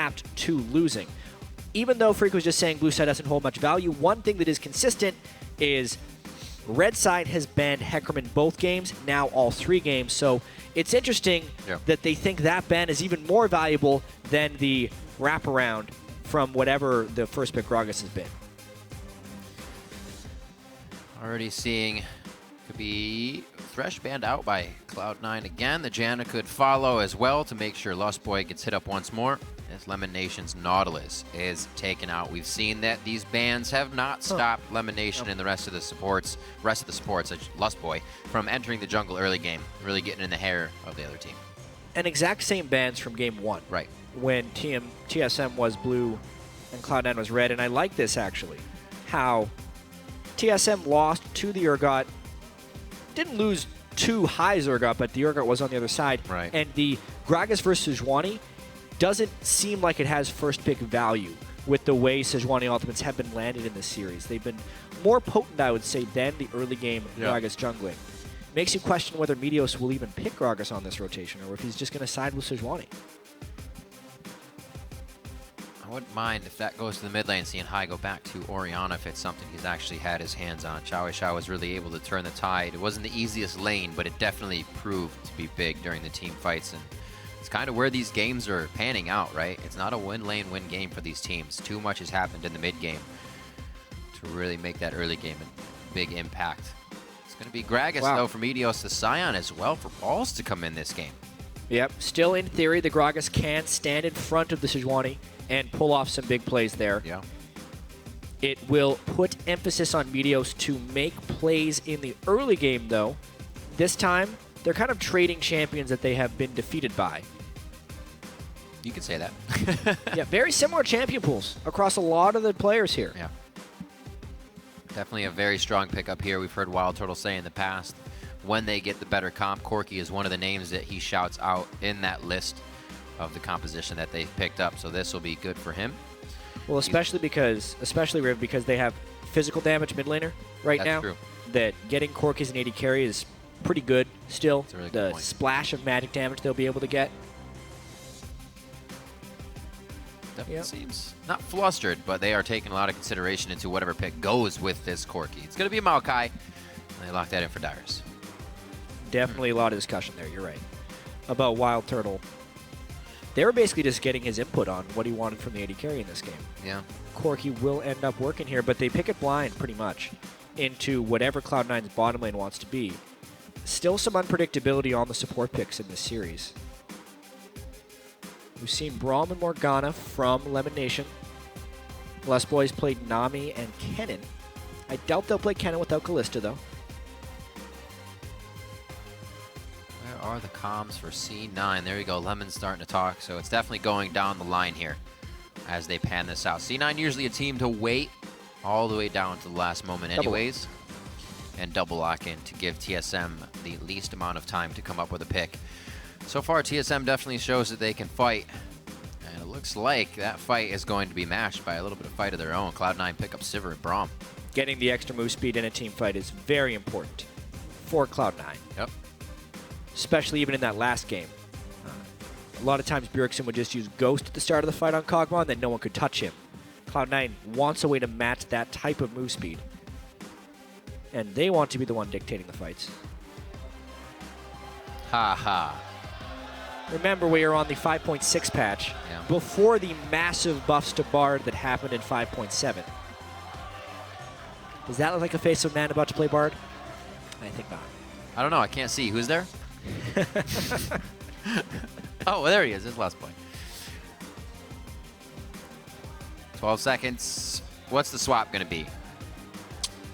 mapped to losing. Even though Freak was just saying blue side doesn't hold much value, one thing that is consistent is red side has banned Heckerman both games, now all 3 games. So it's interesting that they think that ban is even more valuable than the wraparound from whatever the first pick Gragas has been. Already seeing could be Thresh banned out by Cloud9 again. The Janna could follow as well to make sure Lustboy gets hit up once more. As LemonNation's Nautilus is taken out. We've seen that these bans have not stopped LemonNation and the rest of the supports, Lustboy, from entering the jungle early game, really getting in the hair of the other team. And exact same bans from game 1. Right. When TSM was blue and Cloud9 was red. And I like this, actually. How TSM lost to the Urgot. Didn't lose to high Urgot, but the Urgot was on the other side. Right. And the Gragas versus Sejuani doesn't seem like it has first pick value with the way Sejuani ultimates have been landed in this series. They've been more potent, I would say, than the early game Gragas jungling. Makes you question whether Meteos will even pick Gragas on this rotation or if he's just going to side with Sejuani. I wouldn't mind if that goes to the mid lane, seeing High go back to Orianna if it's something he's actually had his hands on. Xiao was really able to turn the tide. It wasn't the easiest lane, but it definitely proved to be big during the team fights. And it's kind of where these games are panning out, right? It's not a win-lane win game for these teams. Too much has happened in the mid game to really make that early game a big impact. It's going to be Gragas, though, for Meteos to Sion as well for balls to come in this game. Yep. Still, in theory, the Gragas can stand in front of the Sejuani and pull off some big plays there. Yeah. It will put emphasis on Meteos to make plays in the early game, though. This time, they're kind of trading champions that they have been defeated by. You could say that. Yeah, very similar champion pools across a lot of the players here. Yeah. Definitely a very strong pickup here. We've heard Wildturtle say in the past, when they get the better comp, Corki is one of the names that he shouts out in that list of the composition that they've picked up. So this will be good for him. Well, especially Riv, because they have physical damage mid laner right now. That's true. That getting Corki as an AD carry is pretty good still. That's a really the good point. splash of magic damage they'll be able to get. Definitely seems not flustered, but they are taking a lot of consideration into whatever pick goes with this Corki. It's going to be Maokai, and they lock that in for Dyrus. Definitely a lot of discussion there, you're right. About Wildturtle. They were basically just getting his input on what he wanted from the AD carry in this game. Yeah. Corki will end up working here, but they pick it blind pretty much into whatever Cloud9's bottom lane wants to be. Still some unpredictability on the support picks in this series. We've seen Braum and Morgana from LemonNation. Lustboy's played Nami and Kennen. I doubt they'll play Kennen without Kalista, though. Where are the comms for C9? There you go. Lemon's starting to talk, so it's definitely going down the line here as they pan this out. C9 usually a team to wait all the way down to the last moment anyways. And double lock in to give TSM the least amount of time to come up with a pick. So far, TSM definitely shows that they can fight. And it looks like that fight is going to be matched by a little bit of fight of their own. Cloud9 pick up Sivir and Braum. Getting the extra move speed in a team fight is very important for Cloud9. Yep. Especially even in that last game. A lot of times Bjergsen would just use Ghost at the start of the fight on Kog'Maw, and then no one could touch him. Cloud9 wants a way to match that type of move speed. And they want to be the one dictating the fights. Ha ha. Remember, we are on the 5.6 patch before the massive buffs to Bard that happened in 5.7. Does that look like a face of a man about to play Bard? I think not. I don't know. I can't see. Who's there? Oh, there he is. His last point. 12 seconds. What's the swap going to be?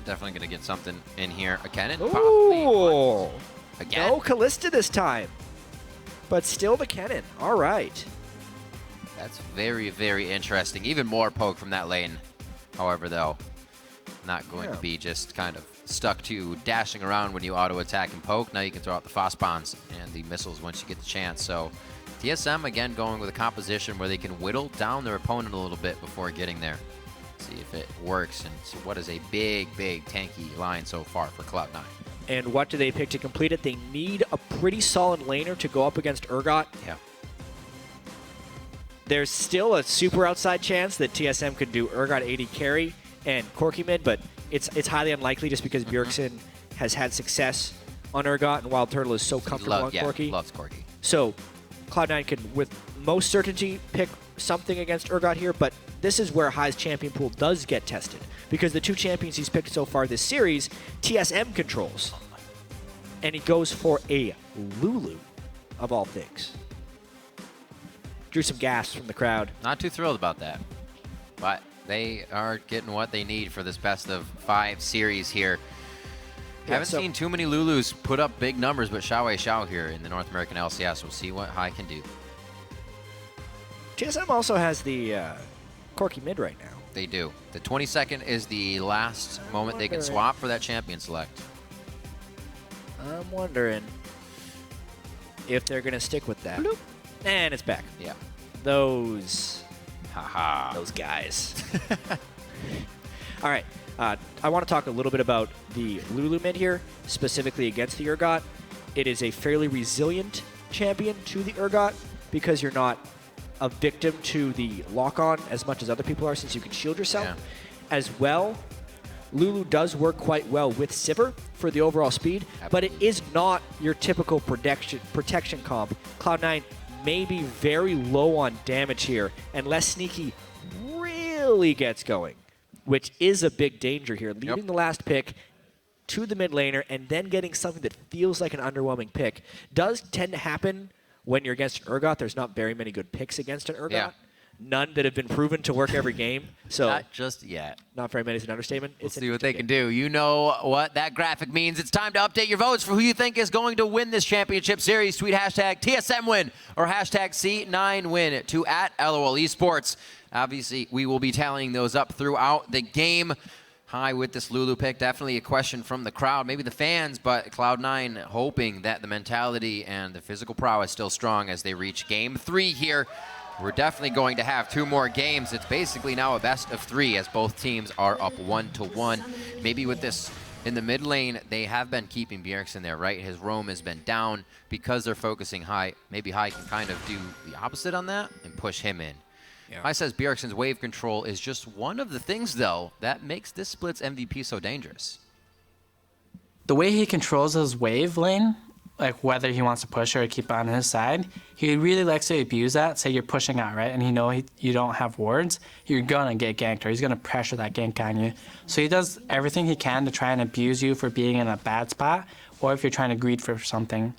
Definitely going to get something in here. A Kennen? Ooh. Again? No Kalista this time. But still the Kennen. All right. That's very, very interesting. Even more poke from that lane. However, though, not going to be just kind of stuck to dashing around when you auto-attack and poke. Now you can throw out the fast spawns and the missiles once you get the chance. So TSM, again, going with a composition where they can whittle down their opponent a little bit before getting there. See if it works. And so what is a big, big tanky line so far for Cloud9. And what do they pick to complete it? They need a pretty solid laner to go up against Urgot. Yeah. There's still a super outside chance that TSM could do Urgot AD carry and Corki mid, but it's highly unlikely just because Bjergsen has had success on Urgot and Wildturtle is so comfortable on Corki. Loves Corki. So Cloud9 can, with most certainty, pick something against Urgot here, but this is where High's champion pool does get tested because the 2 champions he's picked so far this series, TSM controls. And he goes for a Lulu, of all things. Drew some gasps from the crowd. Not too thrilled about that, but they are getting what they need for this best of 5 series here. Haven't seen too many Lulus put up big numbers, but Xiao here in the North American LCS. We'll see what High can do. TSM also has the Corki mid right now. They do. The 22nd is the last moment they can swap for that champion select. I'm wondering if they're going to stick with that. Bloop. And it's back. Yeah. Those guys. All right. I want to talk a little bit about the Lulu mid here, specifically against the Urgot. It is a fairly resilient champion to the Urgot because you're not a victim to the lock-on as much as other people are since you can shield yourself. Yeah. As well, Lulu does work quite well with Sivir for the overall speed, but it is not your typical protection comp. Cloud9 may be very low on damage here unless Sneaky really gets going, which is a big danger here. Leaving the last pick to the mid laner and then getting something that feels like an underwhelming pick does tend to happen when you're against an Urgot. There's not very many good picks against an Urgot. Yeah. None that have been proven to work every game. So not just yet. Not very many is an understatement. We'll see what they can do. You know what that graphic means. It's time to update your votes for who you think is going to win this championship series. Tweet hashtag TSMWin or hashtag C9Win to @LOL Esports. Obviously, we will be tallying those up throughout the game. High with this Lulu pick. Definitely a question from the crowd, maybe the fans, but Cloud9 hoping that the mentality and the physical prowess still strong as they reach game 3 here. We're definitely going to have 2 more games. It's basically now a best of 3 as both teams are up 1-1. Maybe with this in the mid lane, they have been keeping Bjergsen there, right? His roam has been down because they're focusing High. Maybe High can kind of do the opposite on that and push him in. Yeah. High says Bjergsen's wave control is just one of the things, though, that makes this split's MVP so dangerous. The way he controls his wave lane, like whether he wants to push or keep it on his side, he really likes to abuse that. Say you're pushing out, right? And you don't have wards, you're going to get ganked or he's going to pressure that gank on you. So he does everything he can to try and abuse you for being in a bad spot or if you're trying to greed for something.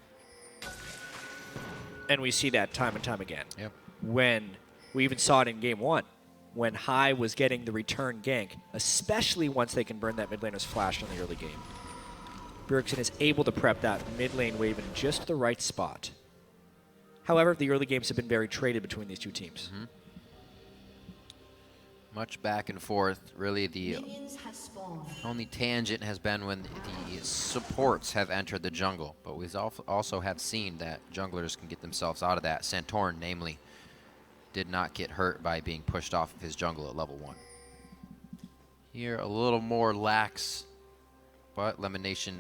And we see that time and time again. Yep. When we even saw it in game 1, when High was getting the return gank, especially once they can burn that mid laner's flash in the early game. Bjergsen is able to prep that mid lane wave in just the right spot. However, the early games have been very traded between these 2 teams. Mm-hmm. Much back and forth. Really, the only tangent has been when the supports have entered the jungle. But we also have seen that junglers can get themselves out of that. Santorin, namely, did not get hurt by being pushed off of his jungle at level 1. Here, a little more lax, but LemonNation,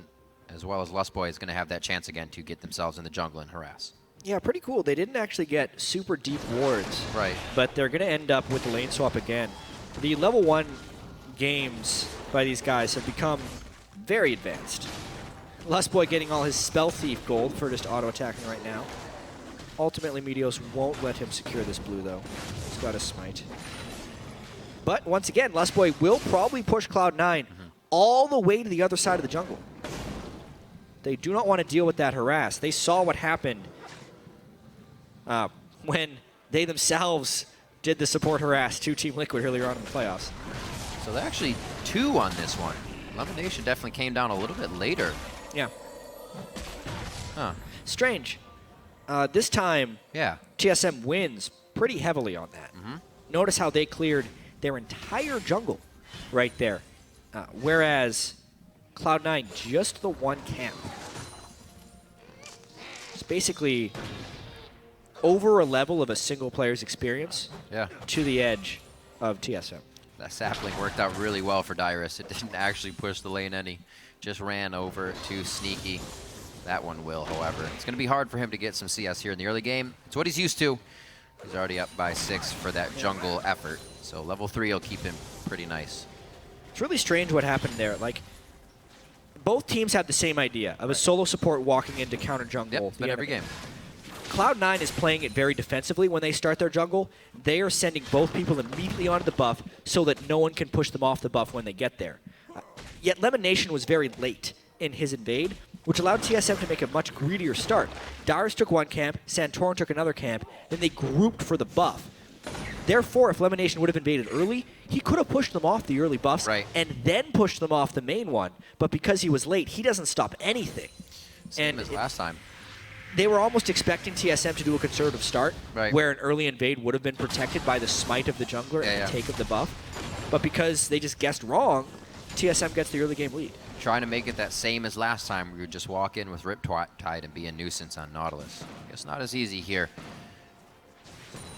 as well as Lustboy, is going to have that chance again to get themselves in the jungle and harass. Yeah, pretty cool. They didn't actually get super deep wards. Right. But they're going to end up with the lane swap again. The level 1 games by these guys have become very advanced. Lustboy getting all his Spell Thief gold for just auto-attacking right now. Ultimately, Meteos won't let him secure this blue, though. He's got a smite. But once again, Lustboy will probably push Cloud9 all the way to the other side of the jungle. They do not want to deal with that harass. They saw what happened when they themselves did the support harass to Team Liquid earlier on in the playoffs. So they're actually 2 on this one. LemonNation definitely came down a little bit later. Yeah. Huh. Strange. This time, TSM wins pretty heavily on that. Notice how they cleared their entire jungle right there. Whereas Cloud9, just the 1 camp. It's basically over a level of a single player's experience to the edge of TSM. That sapling worked out really well for Dyrus. It didn't actually push the lane any. Just ran over to Sneaky. That one will, however. It's going to be hard for him to get some CS here in the early game. It's what he's used to. He's already up by 6 for that jungle effort. So level 3 will keep him pretty nice. It's really strange what happened there. Like, both teams had the same idea of a solo support walking into counter jungle. Yep, it's been every game. Cloud9 is playing it very defensively when they start their jungle. They are sending both people immediately onto the buff so that no one can push them off the buff when they get there. Yet LemonNation was very late in his invade, which allowed TSM to make a much greedier start. Dyrus took one camp, Santorin took another camp, then they grouped for the buff. Therefore, if LemonNation would have invaded early, he could have pushed them off the early buffs and then pushed them off the main one. But because he was late, he doesn't stop anything. Same as last time. They were almost expecting TSM to do a conservative start, right, where an early invade would have been protected by the smite of the jungler and the take of the buff. But because they just guessed wrong, TSM gets the early game lead. Trying to make it that same as last time, where you just walk in with Riptide and be a nuisance on Nautilus. I guess not as easy here.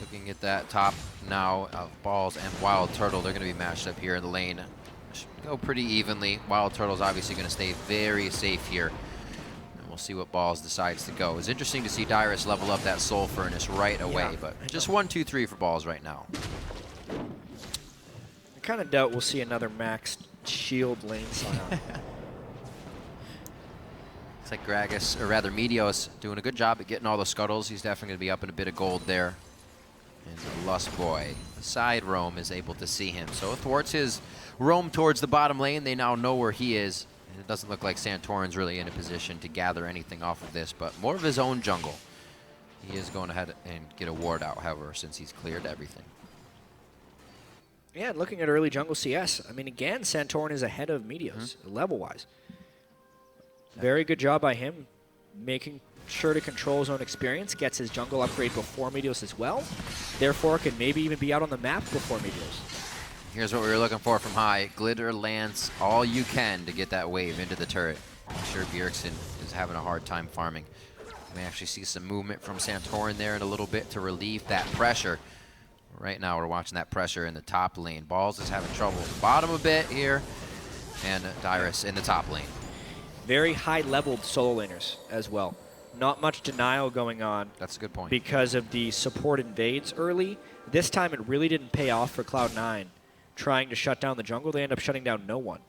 Looking at that top now of Balls and Wildturtle, they're going to be matched up here in the lane. Should go pretty evenly. Wildturtle's obviously going to stay very safe here. And we'll see what Balls decides to go. It's interesting to see Dyrus level up that Soul Furnace right away, but just 1, 2, 3 for Balls right now. I kind of doubt we'll see another maxed shield lane Sion. It's like Gragas, or rather Meteos, doing a good job at getting all the scuttles. He's definitely going to be up in a bit of gold there. And Lustboy, the side roam, is able to see him. So thwarts his roam towards the bottom lane. They now know where he is. And it doesn't look like Santorin's really in a position to gather anything off of this, but more of his own jungle. He is going ahead and get a ward out, however, since he's cleared everything. Yeah, looking at early jungle CS, I mean, again, Santorin is ahead of Meteos, level-wise. Very good job by him, making sure to control his own experience, gets his jungle upgrade before Meteos as well. Therefore, can maybe even be out on the map before Meteos. Here's what we were looking for from high. Glitter, Lance, all you can to get that wave into the turret. I'm sure Bjergsen is having a hard time farming. We may actually see some movement from Santorin there in a little bit to relieve that pressure. Right now, we're watching that pressure in the top lane. Balls is having trouble at the bottom a bit here, and Dyrus in the top lane. Very high-leveled solo laners as well. Not much denial going on. That's a good point. Because of the support invades early. This time, it really didn't pay off for Cloud9. Trying to shut down the jungle, they end up shutting down no one.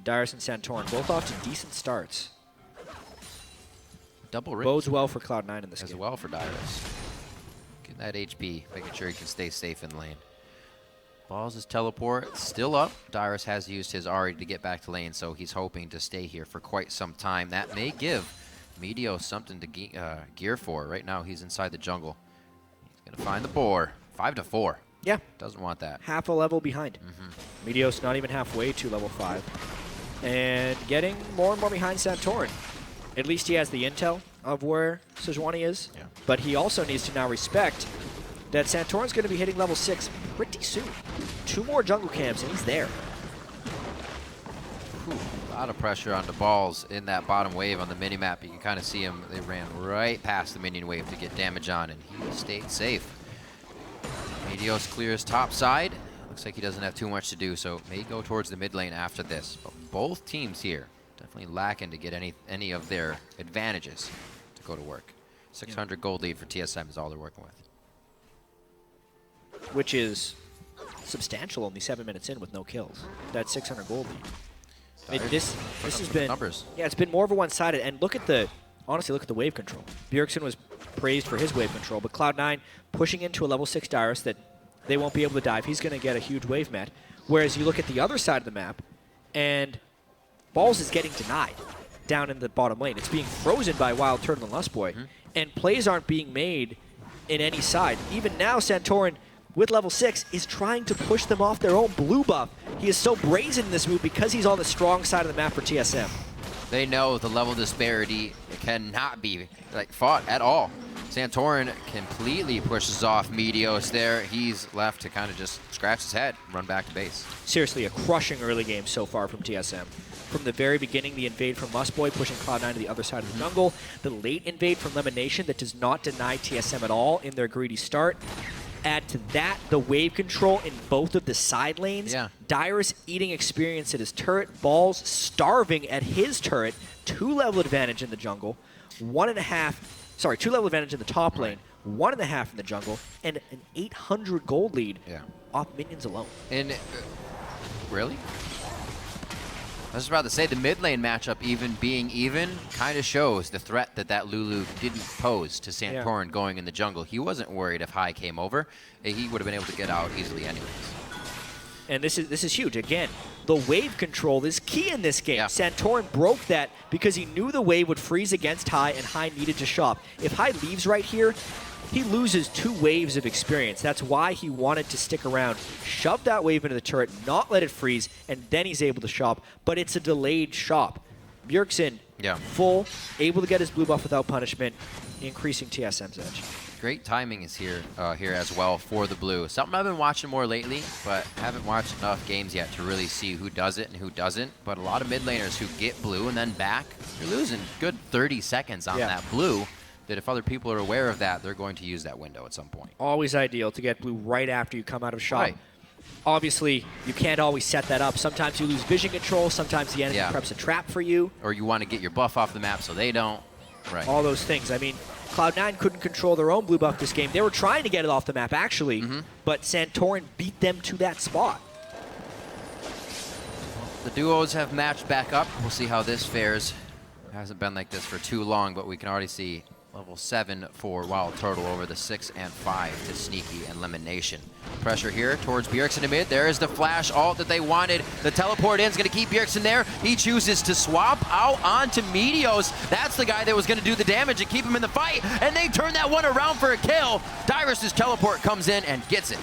Dyrus and Santorin both off to decent starts. Double rip bodes well for Cloud9 in this game. As well for Dyrus. Getting that HP, making sure he can stay safe in lane. Balls' teleport still up. Dyrus has used his Ahri to get back to lane, so he's hoping to stay here for quite some time. That may give Meteos something to gear for. Right now, he's inside the jungle. He's going to find the boar. 5-4. Yeah. Doesn't want that. Half a level behind. Meteos not even halfway to level 5. And getting more and more behind Santorin. At least he has the intel of where Sejuani is. Yeah. But he also needs to now respect that Santorin's going to be hitting level 6 pretty soon. 2 more jungle camps, and he's there. A lot of pressure on the Balls in that bottom wave on the minimap. You can kind of see him. They ran right past the minion wave to get damage on, and he stayed safe. Meteos clears top side. Looks like he doesn't have too much to do, so may go towards the mid lane after this. But both teams here definitely lacking to get any of their advantages to go to work. 600 gold lead for TSM is all they're working with. Which is substantial, only 7 minutes in with no kills. That's 600 gold lead. This has been numbers. Yeah, it's been more of a one-sided. And look at the wave control. Bjergsen was praised for his wave control, but Cloud9 pushing into a level 6 Dyrus that they won't be able to dive. He's going to get a huge wave met. Whereas you look at the other side of the map, and Balls is getting denied down in the bottom lane. It's being frozen by Wildturtle and Lustboy, and plays aren't being made in any side. Even now, Santorin, with level 6, is trying to push them off their own blue buff. He is so brazen in this move because he's on the strong side of the map for TSM. They know the level disparity cannot be fought at all. Santorin completely pushes off Meteos there. He's left to kind of just scratch his head, run back to base. Seriously, a crushing early game so far from TSM. From the very beginning, the invade from Lustboy pushing Cloud9 to the other side of the jungle. The late invade from LemonNation that does not deny TSM at all in their greedy start. Add to that the wave control in both of the side lanes. Yeah. Dyrus eating experience at his turret. Balls starving at his turret. 2 level advantage in the jungle. 2 level advantage in the top lane. 1.5 in the jungle, and an 800 gold lead off minions alone. And really? I was about to say, the mid lane matchup even being even kind of shows the threat that Lulu didn't pose to Santorin going in the jungle. He wasn't worried if High came over. He would have been able to get out easily anyways. And this is huge. Again, the wave control is key in this game. Santorin broke that because he knew the wave would freeze against High, and High needed to shop. If High leaves right here, he loses 2 waves of experience. That's why he wanted to stick around, shove that wave into the turret, not let it freeze, and then he's able to shop. But it's a delayed shop. Bjergsen, full, able to get his blue buff without punishment, increasing TSM's edge. Great timing is here as well for the blue. Something I've been watching more lately, but haven't watched enough games yet to really see who does it and who doesn't. But a lot of mid laners who get blue and then back, you're losing good 30 seconds on that blue. That if other people are aware of that, they're going to use that window at some point. Always ideal to get blue right after you come out of shop. Obviously, you can't always set that up. Sometimes you lose vision control. Sometimes the enemy preps a trap for you. Or you want to get your buff off the map so they don't. All those things. I mean, Cloud9 couldn't control their own blue buff this game. They were trying to get it off the map, actually, but Santorin beat them to that spot. The duos have matched back up. We'll see how this fares. It hasn't been like this for too long, but we can already see level 7 for Wildturtle over the 6 and 5 to Sneaky and LemonNation. Pressure here towards Bjergsen in mid. There is the flash ult that they wanted. The teleport in is going to keep Bjergsen there. He chooses to swap out onto Meteos. That's the guy that was going to do the damage and keep him in the fight. And they turn that one around for a kill. Dyrus' teleport comes in and gets it.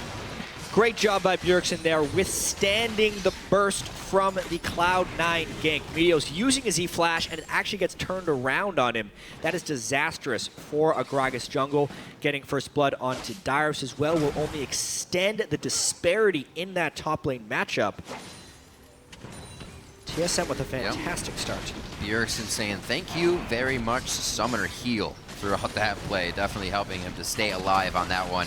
Great job by Bjergsen there, withstanding the burst from the Cloud9 gank. Meteos using his E-Flash, and it actually gets turned around on him. That is disastrous for a Gragas jungle. Getting first blood onto Dyrus as well will only extend the disparity in that top lane matchup. TSM with a fantastic start. Bjergsen saying thank you very much, Summoner Heal, throughout that play. Definitely helping him to stay alive on that one.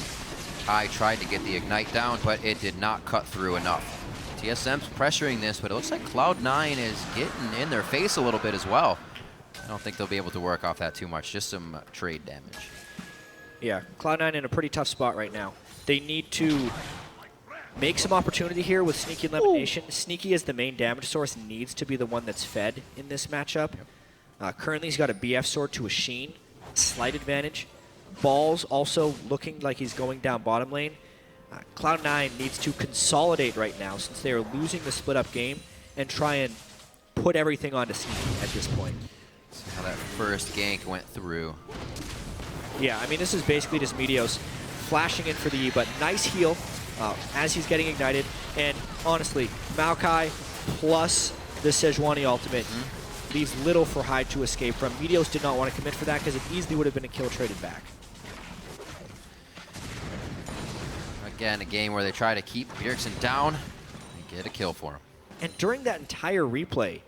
I tried to get the Ignite down, but it did not cut through enough. TSM's pressuring this, but it looks like Cloud9 is getting in their face a little bit as well. I don't think they'll be able to work off that too much, just some trade damage. Yeah, Cloud9 in a pretty tough spot right now. They need to make some opportunity here with Sneaky and LemonNation. Sneaky as the main damage source needs to be the one that's fed in this matchup. Currently he's got a BF sword to a Sheen, slight advantage. Balls also looking like he's going down bottom lane. Cloud9 needs to consolidate right now since they are losing the split-up game and try and put everything onto Sneaky at this point. See how that first gank went through. Yeah, I mean, this is basically just Meteos flashing in for the E, but nice heal as he's getting ignited. And honestly, Maokai plus the Sejuani ultimate leaves little for Hyde to escape from. Meteos did not want to commit for that because it easily would have been a kill traded back. Again, a game where they try to keep Bjergsen down and get a kill for him. And during that entire replay,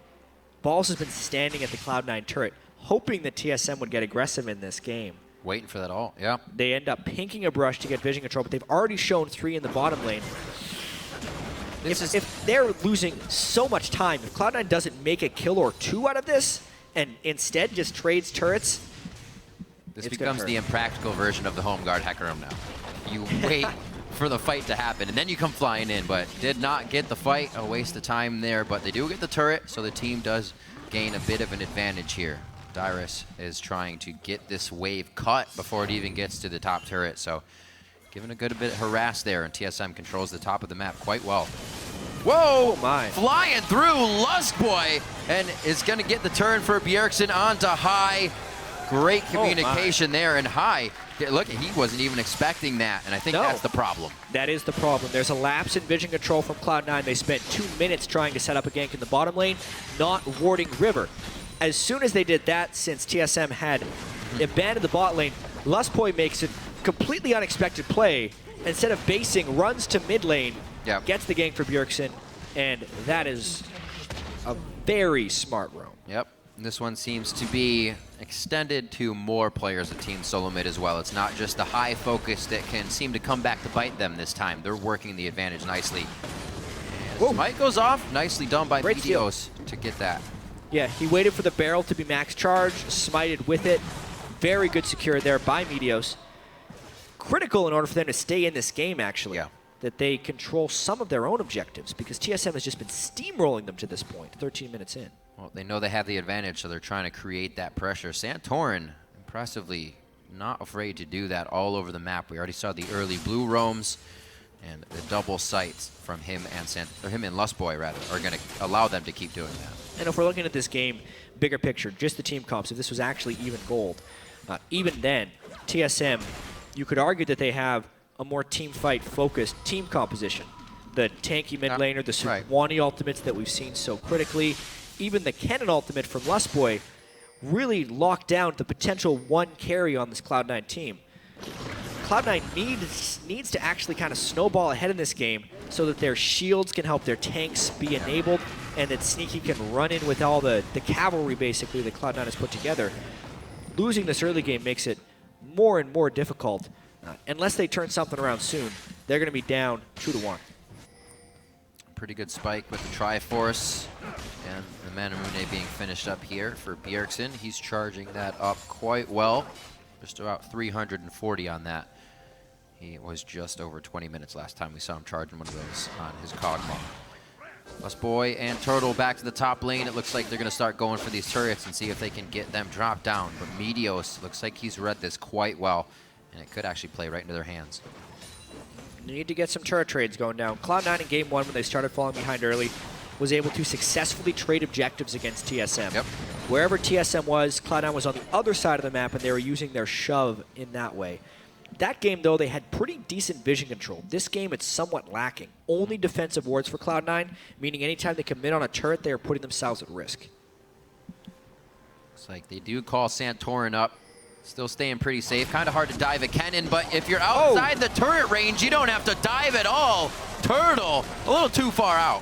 Balls has been standing at the Cloud9 turret, hoping that TSM would get aggressive in this game. Waiting for that ult, yeah. They end up pinking a brush to get vision control, but they've already shown 3 in the bottom lane. If they're losing so much time, if Cloud9 doesn't make a kill or 2 out of this, and instead just trades turrets, this becomes the impractical version of the home guard Hecarim now. You wait for the fight to happen, and then you come flying in, but did not get the fight. A waste of time there, but they do get the turret, so the team does gain a bit of an advantage here. Dyrus is trying to get this wave cut before it even gets to the top turret, so given a good bit of harass there, and TSM controls the top of the map quite well. Whoa! Oh my. Flying through Lustboy, and is going to get the turn for Bjergsen onto High. Great communication there, and High, look, he wasn't even expecting that, and I think that's the problem. That is the problem. There's a lapse in vision control from Cloud9. They spent 2 minutes trying to set up a gank in the bottom lane, not warding River. As soon as they did that, since TSM had abandoned the bot lane, Lustboy makes a completely unexpected play. Instead of basing, runs to mid lane, gets the gank for Bjergsen, and that is a very smart roam. Yep. This one seems to be extended to more players of Team Solomid as well. It's not just the High focus that can seem to come back to bite them this time. They're working the advantage nicely. And Smite goes off. Nicely done by Meteos to get that. Yeah, he waited for the barrel to be max charge, smited with it. Very good secure there by Meteos. critical in order for them to stay in this game, actually. Yeah. That they control some of their own objectives, because TSM has just been steamrolling them to this point, 13 minutes in. Well, they know they have the advantage, so they're trying to create that pressure. Santorin, impressively, not afraid to do that all over the map. We already saw the early blue roams, and the double sights from him and him and Lustboy, rather, are going to allow them to keep doing that. And if we're looking at this game, bigger picture, just the team comps, if this was actually even gold, even then, TSM, you could argue that they have a more team fight focused team composition. The tanky mid laner, the Sejuani ultimates that we've seen so critically, even the Kennen ultimate from Lustboy really locked down the potential one carry on this Cloud9 team. Cloud9 needs to actually kind of snowball ahead in this game so that their shields can help their tanks be enabled, and that Sneaky can run in with all the cavalry basically that Cloud9 has put together. Losing this early game makes it more and more difficult. Unless they turn something around soon, they're going to be down 2-1. Pretty good spike with the Triforce, and the Manamune being finished up here for Bjergsen. He's charging that up quite well. Just about 340 on that. He was just over 20 minutes last time we saw him charging one of those on his Cogma. Lustboy and Turtle back to the top lane. It looks like they're going to start going for these turrets and see if they can get them dropped down. But Meteos looks like he's read this quite well, and it could actually play right into their hands. Need to get some turret trades going down. Cloud9 in game 1, when they started falling behind early, was able to successfully trade objectives against TSM. Yep. Wherever TSM was, Cloud9 was on the other side of the map, and they were using their shove in that way. That game, though, they had pretty decent vision control. This game, it's somewhat lacking. Only defensive wards for Cloud9, meaning anytime they commit on a turret, they are putting themselves at risk. Looks like they do call Santorin up. Still staying pretty safe. Kind of hard to dive at Kennen, but if you're outside the turret range, you don't have to dive at all. Turtle, a little too far out.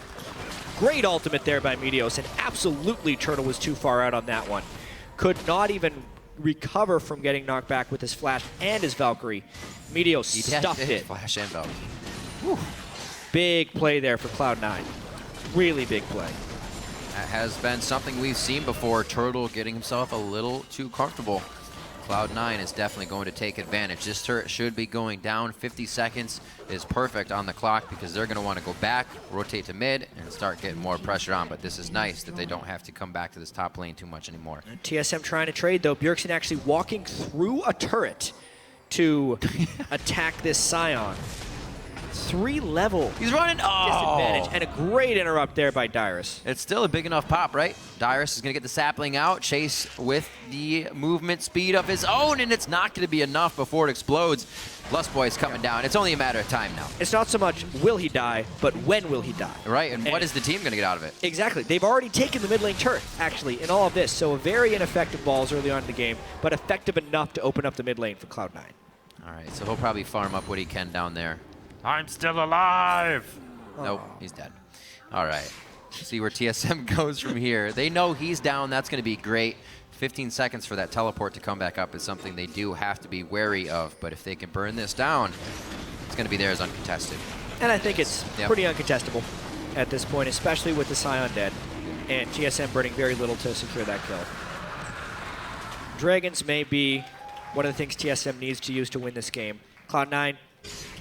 Great ultimate there by Meteos, and absolutely Turtle was too far out on that one. Could not even recover from getting knocked back with his flash and his Valkyrie. Meteos stuffed it. Flash and Valkyrie. Whew. Big play there for Cloud9. Really big play. That has been something we've seen before. Turtle getting himself a little too comfortable. Cloud9 is definitely going to take advantage. This turret should be going down. 50 seconds is perfect on the clock because they're going to want to go back, rotate to mid, and start getting more pressure on. But this is nice that they don't have to come back to this top lane too much anymore. And TSM trying to trade, though. Bjergsen actually walking through a turret to attack this Sion. 3-level He's running. disadvantage, and a great interrupt there by Dyrus. It's still a big enough pop, right? Dyrus is going to get the sapling out, chase with the movement speed of his own, and it's not going to be enough before it explodes. Lustboy is coming down. It's only a matter of time now. It's not so much will he die, but when will he die? Right, and what is the team going to get out of it? Exactly. They've already taken the mid lane turret, actually, in all of this. So very ineffective balls early on in the game, but effective enough to open up the mid lane for Cloud9. All right, so he'll probably farm up what he can down there. I'm still alive. Nope, he's dead. All right. See where TSM goes from here. They know he's down. That's going to be great. 15 seconds for that teleport to come back up is something they do have to be wary of. But if they can burn this down, it's going to be theirs uncontested. And I think it's pretty uncontestable at this point, especially with the Sion dead and TSM burning very little to secure that kill. Dragons may be one of the things TSM needs to use to win this game. Cloud9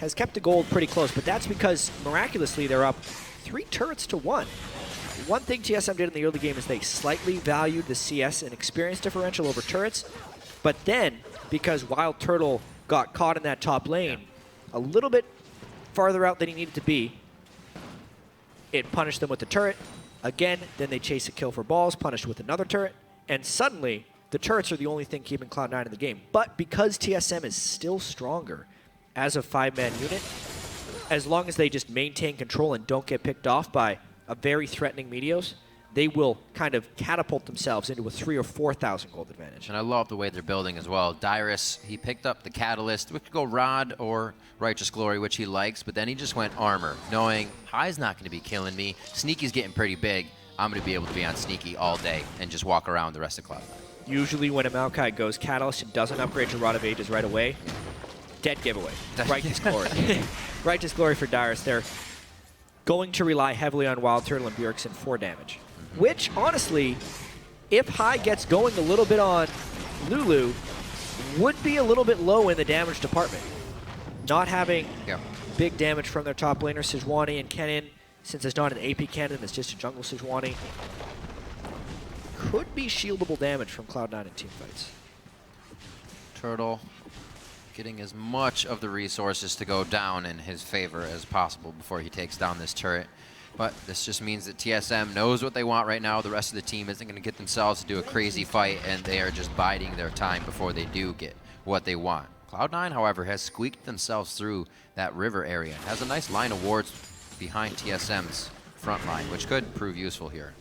has kept the gold pretty close, but that's because miraculously they're up 3 turrets to 1. One thing TSM did in the early game is they slightly valued the CS and experience differential over turrets, but then because Wildturtle got caught in that top lane a little bit farther out than he needed to be, it punished them with the turret. Again, then they chase a kill for balls, punished with another turret, and suddenly the turrets are the only thing keeping Cloud9 in the game. But because TSM is still stronger as a 5-man unit, as long as they just maintain control and don't get picked off by a very threatening Meteos, they will kind of catapult themselves into a 3,000 or 4,000 gold advantage. And I love the way they're building as well. Dyrus, he picked up the Catalyst. We could go Rod or Righteous Glory, which he likes, but then he just went Armor, knowing High's not going to be killing me. Sneaky's getting pretty big. I'm going to be able to be on Sneaky all day and just walk around the rest of Cloud9. Usually when a Maokai goes Catalyst and doesn't upgrade to Rod of Ages right away, dead giveaway. Righteous Glory. Righteous Glory for Dyrus. They're going to rely heavily on Wildturtle and Bjergsen for damage. Which, honestly, if High gets going a little bit on Lulu, would be a little bit low in the damage department. not having Yeah. big damage from their top laner, Sejuani and Kennen, since it's not an AP Kennen, it's just a jungle Sejuani, could be shieldable damage from Cloud9 in teamfights. Turtle getting as much of the resources to go down in his favor as possible before he takes down this turret. But this just means that TSM knows what they want right now. The rest of the team isn't going to get themselves to do a crazy fight, and they are just biding their time before they do get what they want. Cloud9, however, has squeaked themselves through that river area. Has a nice line of wards behind TSM's front line, which could prove useful here.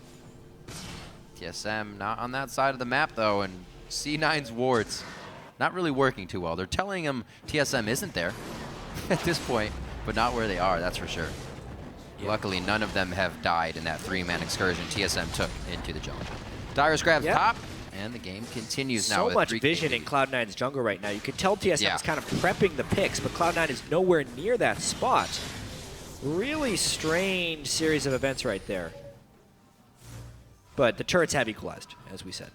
TSM not on that side of the map, though, and C9's wards not really working too well. They're telling him TSM isn't there at this point, but not where they are, that's for sure. Yeah. Luckily, none of them have died in that 3-man excursion TSM took into the jungle. Dyrus grabs top, and the game continues now. So much vision in Cloud9's jungle right now. You can tell TSM is kind of prepping the picks, but Cloud9 is nowhere near that spot. Really strange series of events right there. But the turrets have equalized, as we said.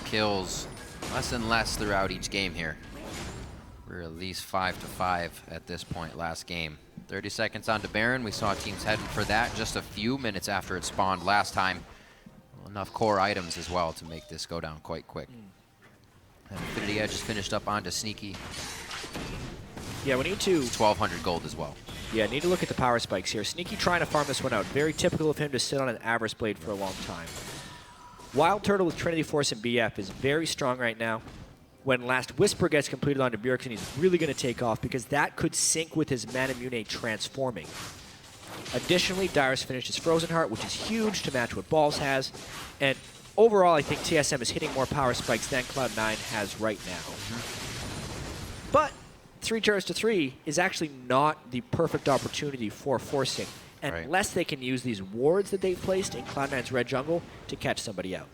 Kills less and less throughout each game here. We're at least 5-5 at this point last game. 30 seconds on to Baron. We saw teams heading for that just a few minutes after it spawned last time. Enough core items as well to make this go down quite quick. And Infinity Edge is finished up onto Sneaky. Yeah, we need to... 1,200 gold as well. Yeah, need to look at the power spikes here. Sneaky trying to farm this one out. Very typical of him to sit on an Avarice Blade for a long time. Wildturtle with Trinity Force and BF is very strong right now. When Last Whisper gets completed onto Bjergsen, he's really going to take off because that could sync with his Manamune transforming. Additionally, Dyrus finishes Frozen Heart, which is huge to match what Balls has. And overall, I think TSM is hitting more power spikes than Cloud9 has right now. But 3 turrets to 3 is actually not the perfect opportunity for forcing, unless they can use these wards that they've placed in Cloud9's red jungle to catch somebody out.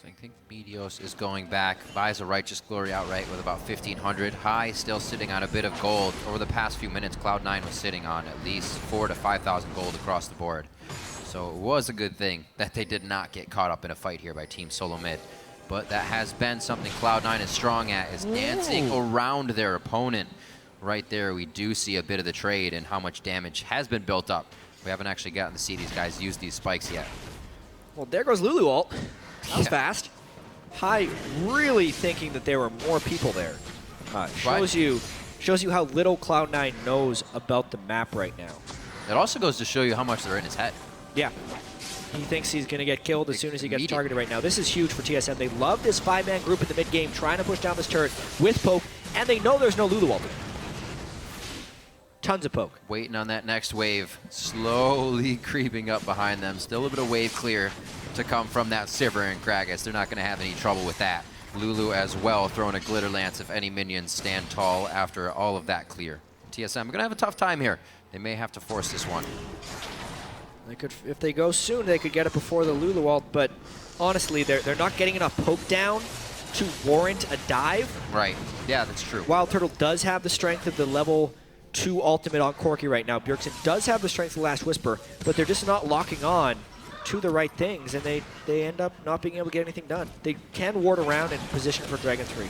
So I think Meteos is going back, buys a Righteous Glory outright with about 1,500. High still sitting on a bit of gold. Over the past few minutes, Cloud9 was sitting on at least 4,000 to 5,000 gold across the board. So it was a good thing that they did not get caught up in a fight here by Team Solomid. But that has been something Cloud9 is strong at, is dancing around their opponent. Right there, we do see a bit of the trade and how much damage has been built up. We haven't actually gotten to see these guys use these spikes yet. Well, there goes Lulu ult. That was fast. High really thinking that there were more people there. Shows you how little Cloud9 knows about the map right now. It also goes to show you how much they're in his head. Yeah. He thinks he's going to get killed as soon as he gets targeted right now. This is huge for TSM. They love this 5-man group in the mid-game trying to push down this turret with poke, and they know there's no Lulu ult. Tons of poke. Waiting on that next wave, slowly creeping up behind them. Still a bit of wave clear to come from that Sivir and Gragas. They're not going to have any trouble with that. Lulu as well, throwing a Glitter Lance if any minions stand tall after all of that clear. TSM are going to have a tough time here. They may have to force this one. They could, if they go soon, they could get it before the Lulu ult, but honestly, they're not getting enough poke down to warrant a dive. Right. Yeah, that's true. Wildturtle does have the strength of the level 2 ultimate on Corki right now. Bjergsen does have the strength of the Last Whisper, but they're just not locking on to the right things, and they end up not being able to get anything done. They can ward around and position for Dragon 3.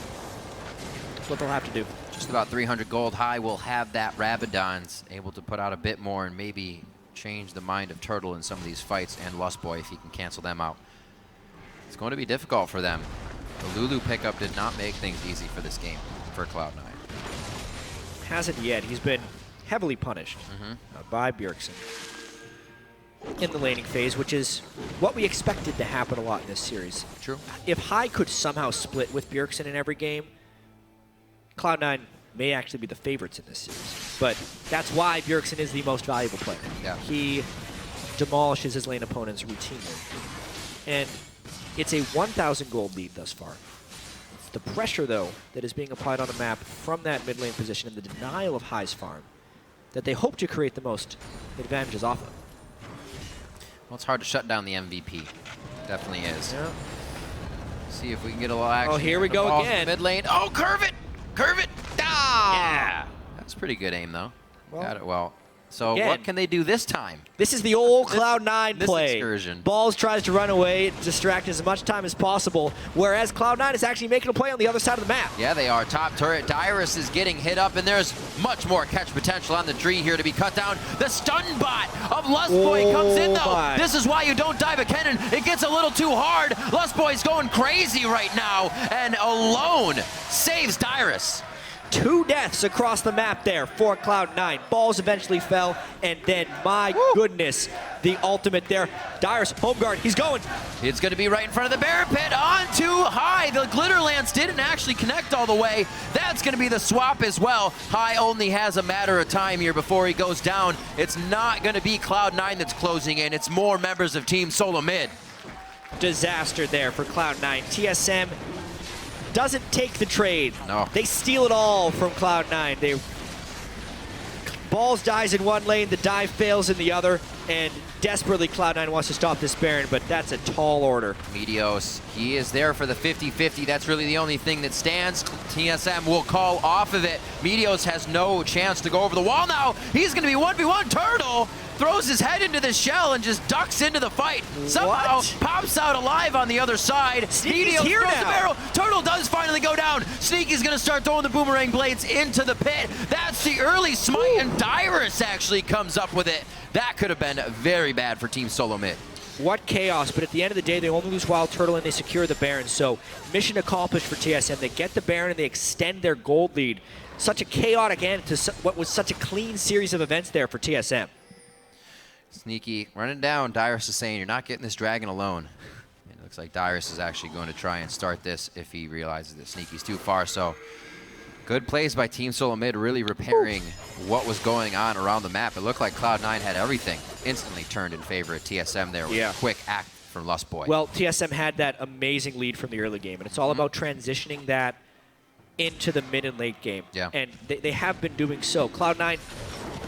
That's what they'll have to do. Just about 300 gold. High will have that Rabadon's able to put out a bit more and maybe change the mind of Turtle in some of these fights, and Lustboy if he can cancel them out. It's going to be difficult for them. The Lulu pickup did not make things easy for this game for Cloud9. Hasn't yet. He's been heavily punished by Bjergsen in the laning phase, which is what we expected to happen a lot in this series. True. If High could somehow split with Bjergsen in every game, Cloud9 may actually be the favorites in this series. But that's why Bjergsen is the most valuable player. Yeah. He demolishes his lane opponents routinely. And it's a 1,000 gold lead thus far. It's the pressure, though, that is being applied on the map from that mid lane position and the denial of High's farm that they hope to create the most advantages off of. Well, it's hard to shut down the MVP. Definitely is. Yeah. See if we can get a little action. Oh, here we go again. Mid lane. Oh, curve it! Curve it! Ah! Yeah. That's pretty good aim, though. Well, got it well. So Again, what can they do this time? This is the old Cloud9 play. Excursion. Balls tries to run away, distract as much time as possible, whereas Cloud9 is actually making a play on the other side of the map. Yeah, they are. Top turret. Dyrus is getting hit up, and there's much more catch potential on the tree here to be cut down. The stun bot of Lustboy comes in, though. My. This is why you don't dive a Kennen. It gets a little too hard. Lustboy's going crazy right now, and alone saves Dyrus. 2 deaths across the map there for Cloud9. Balls eventually fell, and then, my goodness, the ultimate there. Dyrus, home guard, he's going. It's going to be right in front of the bear pit. On too high. The glitter lance didn't actually connect all the way. That's going to be the swap as well. High only has a matter of time here before he goes down. It's not going to be Cloud9 that's closing in. It's more members of Team Solomid. Disaster there for Cloud9. TSM doesn't take the trade. No. They steal it all from Cloud9. Balls dies in one lane, the dive fails in the other, and desperately Cloud9 wants to stop this Baron, but that's a tall order. Meteos, he is there for the 50-50. That's really the only thing that stands. TSM will call off of it. Meteos has no chance to go over the wall now. He's going to be 1v1 Turtle. Throws his head into the shell and just ducks into the fight. Somehow pops out alive on the other side. Sneaky's Meteos here throws now. the barrel. Turtle does finally go down. Sneaky's going to start throwing the boomerang blades into the pit. That's the early smite, and Dyrus actually comes up with it. That could have been very bad for Team Solomid. What chaos, but at the end of the day, they only lose Wildturtle and they secure the Baron, so mission accomplished for TSM. They get the Baron and they extend their gold lead. Such a chaotic end to what was such a clean series of events there for TSM. Sneaky running down. Dyrus is saying, you're not getting this dragon alone. It looks like Dyrus is actually going to try and start this if he realizes that Sneaky's too far. So good plays by Team Solomid, really repairing what was going on around the map. It looked like Cloud9 had everything instantly turned in favor of TSM there with a quick act from Lustboy. Well, TSM had that amazing lead from the early game, and it's all about transitioning that into the mid and late game. Yeah. And they have been doing so. Cloud9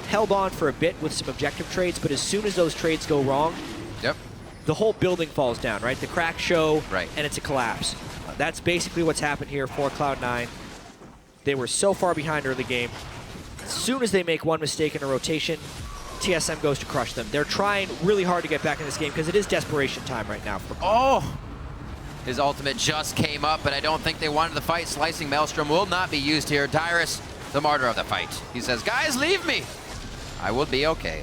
held on for a bit with some objective trades, but as soon as those trades go wrong, the whole building falls down, right? The crack show, and it's a collapse. That's basically what's happened here for Cloud9. They were so far behind early game. As soon as they make one mistake in a rotation, TSM goes to crush them. They're trying really hard to get back in this game because it is desperation time right now. His ultimate just came up, but I don't think they wanted the fight. Slicing Maelstrom will not be used here. Dyrus, the martyr of the fight. He says, guys, leave me. I will be okay.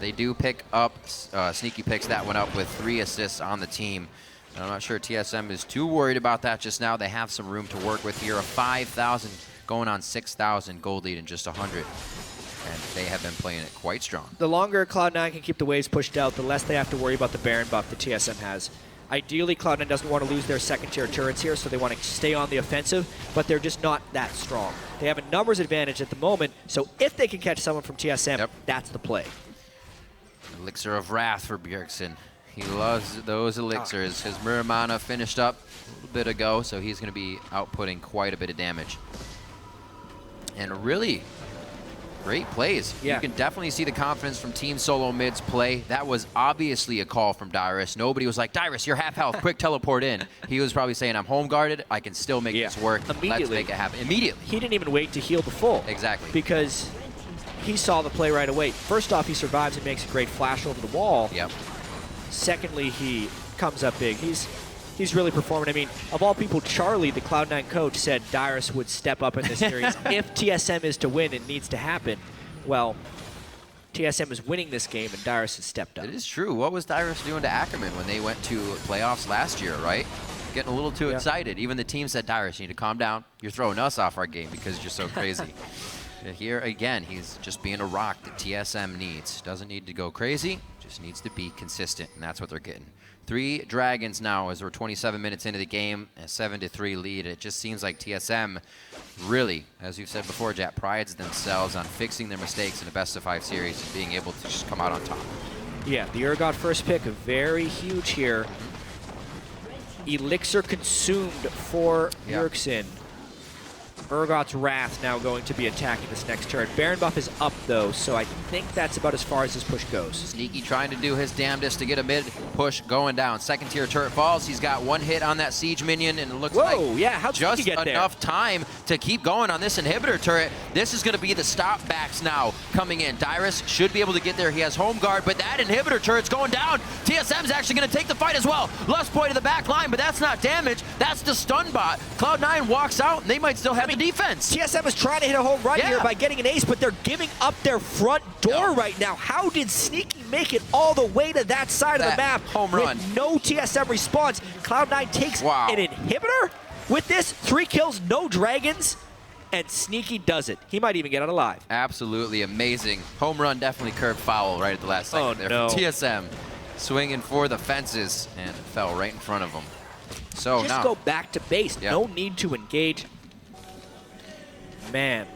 They do pick up, Sneaky picks that one up with 3 assists on the team. And I'm not sure TSM is too worried about that just now. They have some room to work with here. A 5,000 going on 6,000 gold lead in just 100. And they have been playing it quite strong. The longer Cloud9 can keep the waves pushed out, the less they have to worry about the Baron buff that TSM has. Ideally, Cloud9 doesn't want to lose their second-tier turrets here, so they want to stay on the offensive, but they're just not that strong. They have a numbers advantage at the moment, so if they can catch someone from TSM, that's the play. Elixir of Wrath for Bjergsen. He loves those elixirs. His Mirror Mana finished up a little bit ago, so he's going to be outputting quite a bit of damage. And really great plays. You can definitely see the confidence from Team Solomid's play. That was obviously a call from Dyrus. Nobody was like, Dyrus, you're half health, quick teleport in. He was probably saying, I'm home guarded, I can still make this work. Let's make it happen. Immediately. He didn't even wait to heal the full. Exactly. Because he saw the play right away. First off, he survives and makes a great flash over the wall. Secondly, he comes up big. He's really performing. I mean, of all people, Charlie, the Cloud9 coach, said Dyrus would step up in this series. If TSM is to win, it needs to happen. Well, TSM is winning this game, and Dyrus has stepped up. It is true. What was Dyrus doing to Ackerman when they went to playoffs last year, right? Getting a little too excited. Even the team said, Dyrus, you need to calm down. You're throwing us off our game because you're so crazy. Here, again, he's just being a rock that TSM needs. Doesn't need to go crazy, just needs to be consistent, and that's what they're getting. 3 dragons now as we're 27 minutes into the game, a 7-3 lead. It just seems like TSM really, as you've said before, Jatt, prides themselves on fixing their mistakes in a best-of-5 series and being able to just come out on top. Yeah, the Urgot first pick, very huge here. Elixir consumed for Bjergsen. Urgot's Wrath now going to be attacking this next turret. Baron buff is up, though, so I think that's about as far as this push goes. Sneaky trying to do his damnedest to get a mid push going down. Second tier turret falls. He's got 1 hit on that siege minion, and it looks like how'd just he get enough time to keep going on this inhibitor turret. This is going to be the stop backs now coming in. Dyrus should be able to get there. He has home guard, but that inhibitor turret's going down. TSM's actually going to take the fight as well. Lustboy to the back line, but that's not damage. That's the stun bot. Cloud9 walks out, and they might still have the defense. TSM is trying to hit a home run here by getting an ace, but they're giving up their front door right now. How did Sneaky make it all the way to that side of the map home run with no TSM response? Cloud9 takes an inhibitor with this. 3 kills, no dragons. And Sneaky does it. He might even get out alive. Absolutely amazing. Home run definitely curved foul right at the last second there. No. TSM swinging for the fences and it fell right in front of him. So just now go back to base. No need to engage. Man,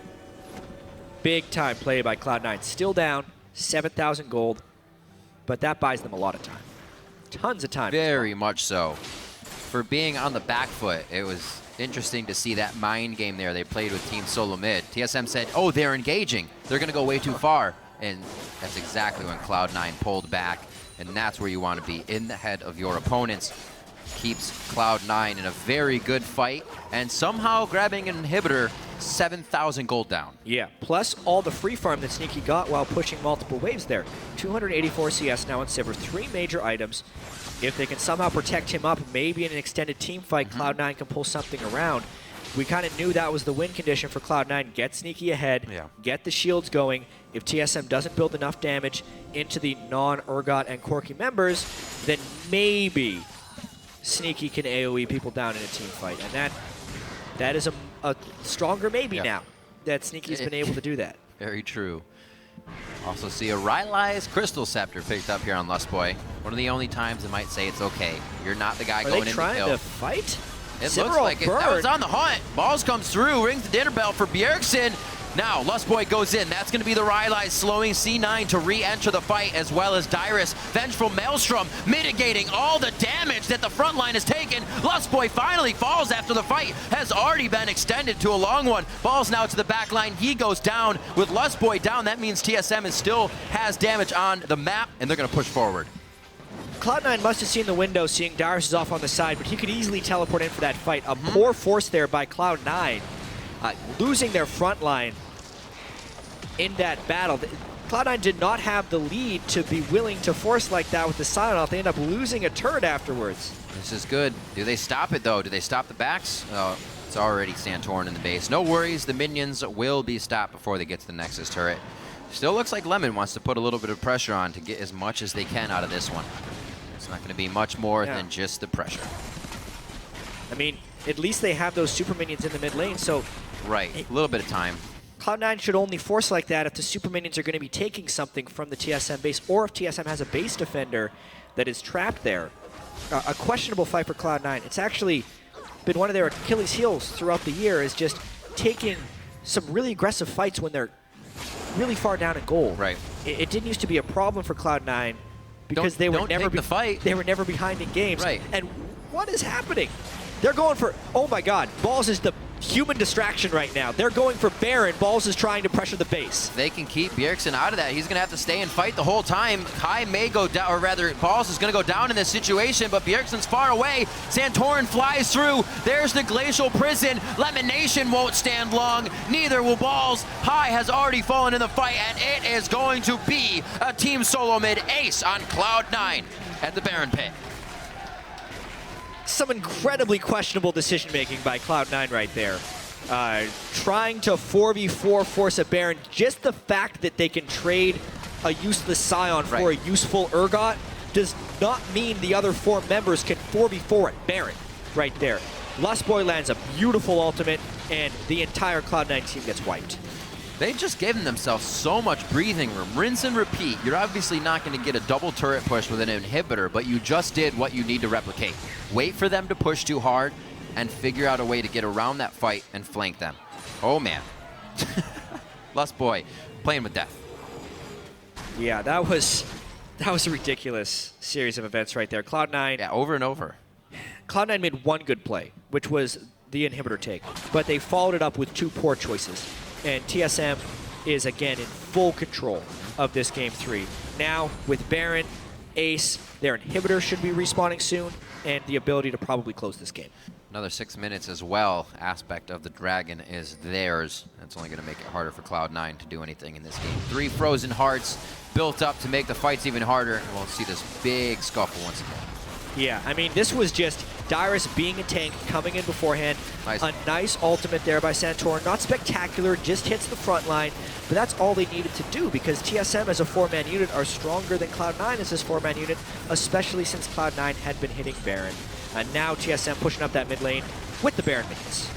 big time play by Cloud9. Still down, 7,000 gold, but that buys them a lot of time. Tons of time. Very much so. For being on the back foot, it was interesting to see that mind game there they played with Team Solomid. TSM said, oh, they're engaging. They're going to go way too far. And that's exactly when Cloud9 pulled back. And that's where you want to be, in the head of your opponents. Keeps Cloud9 in a very good fight. And somehow grabbing an inhibitor, 7,000 gold down. Yeah, plus all the free farm that Sneaky got while pushing multiple waves there. 284 CS now on Sivir, 3 major items. If they can somehow protect him up, maybe in an extended team fight, Cloud9 can pull something around. We kind of knew that was the win condition for Cloud9. Get Sneaky ahead, get the shields going. If TSM doesn't build enough damage into the non-Urgot and Corki members, then maybe Sneaky can AoE people down in a team fight. And that is a stronger maybe now that Sneaky's been able to do that. Very true. Also see a Rylai's Crystal Scepter picked up here on Lustboy. One of the only times I might say it's okay. You're not the guy going in to kill. Are they trying to fight? It looks like it. That was on the hunt. Balls comes through, rings the dinner bell for Bjergsen. Now, Lustboy goes in. That's going to be the Rylai slowing C9 to re-enter the fight, as well as Dyrus. Vengeful Maelstrom mitigating all the damage that the front line has taken. Lustboy finally falls after the fight. Has already been extended to a long one. Falls now to the back line. He goes down. With Lustboy down, that means TSM still has damage on the map, and they're going to push forward. Cloud9 must have seen the window, seeing Dyrus is off on the side, but he could easily teleport in for that fight. A poor force there by Cloud9. Losing their front line in that battle. Cloud9 did not have the lead to be willing to force like that with the Sion off. They end up losing a turret afterwards. This is good. Do they stop it, though? Do they stop the backs? Oh, it's already Santorin in the base. No worries. The minions will be stopped before they get to the Nexus turret. Still looks like Lemon wants to put a little bit of pressure on to get as much as they can out of this one. It's not going to be much more than just the pressure. I mean, at least they have those super minions in the mid lane, so... Right, a little bit of time. Cloud9 should only force like that if the super minions are going to be taking something from the TSM base, or if TSM has a base defender that is trapped there. A questionable fight for Cloud9. It's actually been one of their Achilles heels throughout the year, is just taking some really aggressive fights when they're really far down in gold. Right. It didn't used to be a problem for Cloud9 because they were never they were never behind in games. Right. And what is happening? They're going for, oh my god, Balls is the human distraction right now. They're going for Baron. Balls is trying to pressure the base. They can keep Bjergsen out of that. He's going to have to stay and fight the whole time. Kai may go down, or rather, Balls is going to go down in this situation, but Bjergsen's far away. Santorin flies through. There's the Glacial Prison. LemonNation won't stand long. Neither will Balls. Kai has already fallen in the fight, and it is going to be a Team Solomid ace on Cloud9 at the Baron pit. Some incredibly questionable decision-making by Cloud9 right there. Trying to 4v4 force a Baron. Just the fact that they can trade a useless Sion for a useful Urgot does not mean the other 4 members can 4v4 at Baron right there. Lustboy lands a beautiful ultimate, and the entire Cloud9 team gets wiped. They've just given themselves so much breathing room. Rinse and repeat. You're obviously not going to get a double turret push with an inhibitor, but you just did what you need to replicate. Wait for them to push too hard and figure out a way to get around that fight and flank them. Oh, man. Lustboy playing with death. Yeah, that was a ridiculous series of events right there. Cloud9. Yeah, over and over. Cloud9 made one good play, which was the inhibitor take, but they followed it up with 2 poor choices. And TSM is, again, in full control of this Game 3. Now, with Baron, Ace, their inhibitor should be respawning soon, and the ability to probably close this game. Another 6 minutes as well. Aspect of the Dragon is theirs. That's only going to make it harder for Cloud9 to do anything in this game. 3 frozen hearts built up to make the fights even harder. And we'll see this big scuffle once again. Yeah, I mean, this was just Dyrus being a tank, coming in beforehand. Nice. A nice ultimate there by Santorin. Not spectacular, just hits the front line. But that's all they needed to do because TSM as a 4-man unit are stronger than Cloud9 as this 4-man unit, especially since Cloud9 had been hitting Baron. And now TSM pushing up that mid lane with the Baron minions.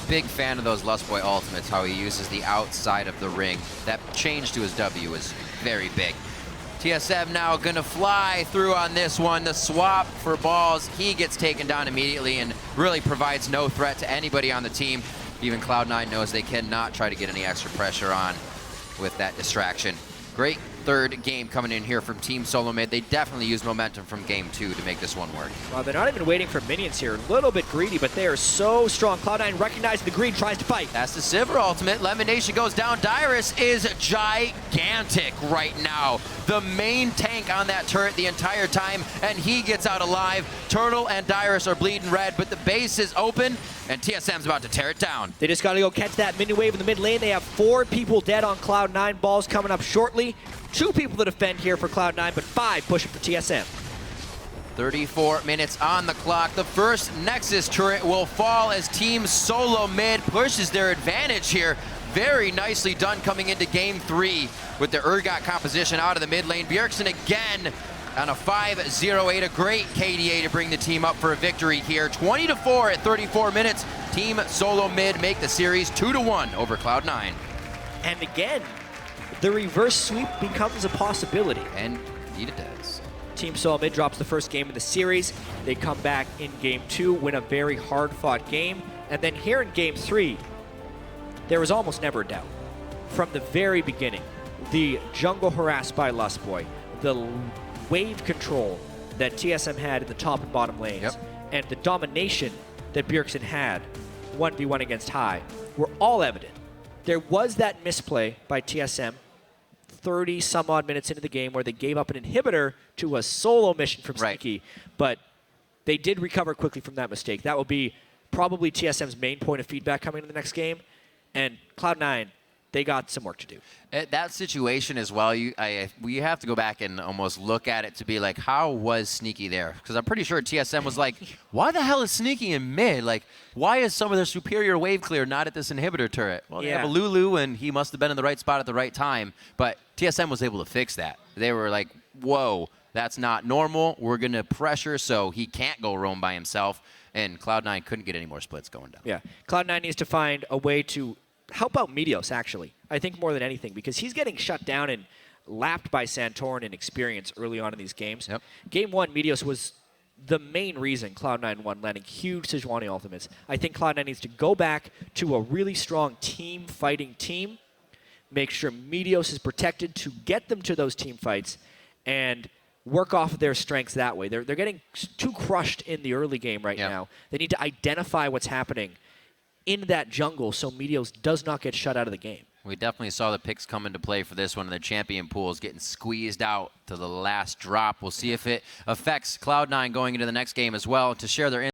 Big fan of those Lustboy ultimates, how he uses the outside of the ring. That change to his W is very big. TSM now gonna fly through on this one. The swap for balls, he gets taken down immediately and really provides no threat to anybody on the team. Even Cloud9 knows they cannot try to get any extra pressure on with that distraction. Great third game coming in here from Team Solomid. They definitely used momentum from game 2 to make this one work. Well, they're not even waiting for minions here. A little bit greedy, but they are so strong. Cloud9 recognizing the greed, tries to fight. That's the Sivir ultimate. LemonNation goes down. Dyrus is gigantic right now. The main tank on that turret the entire time, and he gets out alive. Turtle and Dyrus are bleeding red, but the base is open, and TSM's about to tear it down. They just got to go catch that mini wave in the mid lane. They have 4 people dead on Cloud9. Balls coming up shortly. 2 people to defend here for Cloud9, but 5 pushing for TSM. 34 minutes on the clock. The first Nexus turret will fall as Team Solomid pushes their advantage here. Very nicely done coming into game 3 with the Urgot composition out of the mid lane. Bjergsen again on a 5-0-8, a great KDA to bring the team up for a victory here. 20-4 at 34 minutes. Team Solomid make the series 2-1 over Cloud9. And again, the reverse sweep becomes a possibility. And indeed it does. Team Solomid drops the first game of the series. They come back in game 2, win a very hard-fought game. And then here in game 3, there was almost never a doubt. From the very beginning, the jungle harassed by Lustboy, the wave control that TSM had in the top and bottom lanes, and the domination that Bjergsen had 1v1 against High were all evident. There was that misplay by TSM 30 some odd minutes into the game where they gave up an inhibitor to a solo mission from Sneaky, but they did recover quickly from that mistake. That will be probably TSM's main point of feedback coming in the next game, and Cloud9, they got some work to do. That situation as well, we have to go back and almost look at it to be like, how was Sneaky there? Because I'm pretty sure TSM was like, why the hell is Sneaky in mid? Like, why is some of their superior wave clear not at this inhibitor turret? Well, they have a Lulu, and he must have been in the right spot at the right time. But TSM was able to fix that. They were like, whoa, that's not normal. We're going to pressure so he can't go roam by himself. And Cloud9 couldn't get any more splits going down. Yeah, Cloud9 needs to find a way to help out Meteos, actually. I think more than anything, because he's getting shut down and lapped by Santorin in experience early on in these games. Game 1, Meteos was the main reason Cloud9 won, landing huge Sejuani ultimates. I think Cloud9 needs to go back to a really strong team-fighting team, make sure Meteos is protected to get them to those team fights, and work off of their strengths that way. They're getting too crushed in the early game right now. They need to identify what's happening in that jungle so Meteos does not get shut out of the game. We definitely saw the picks come into play for this one, and the champion pool is getting squeezed out to the last drop. We'll see if it affects Cloud9 going into the next game as well. To share their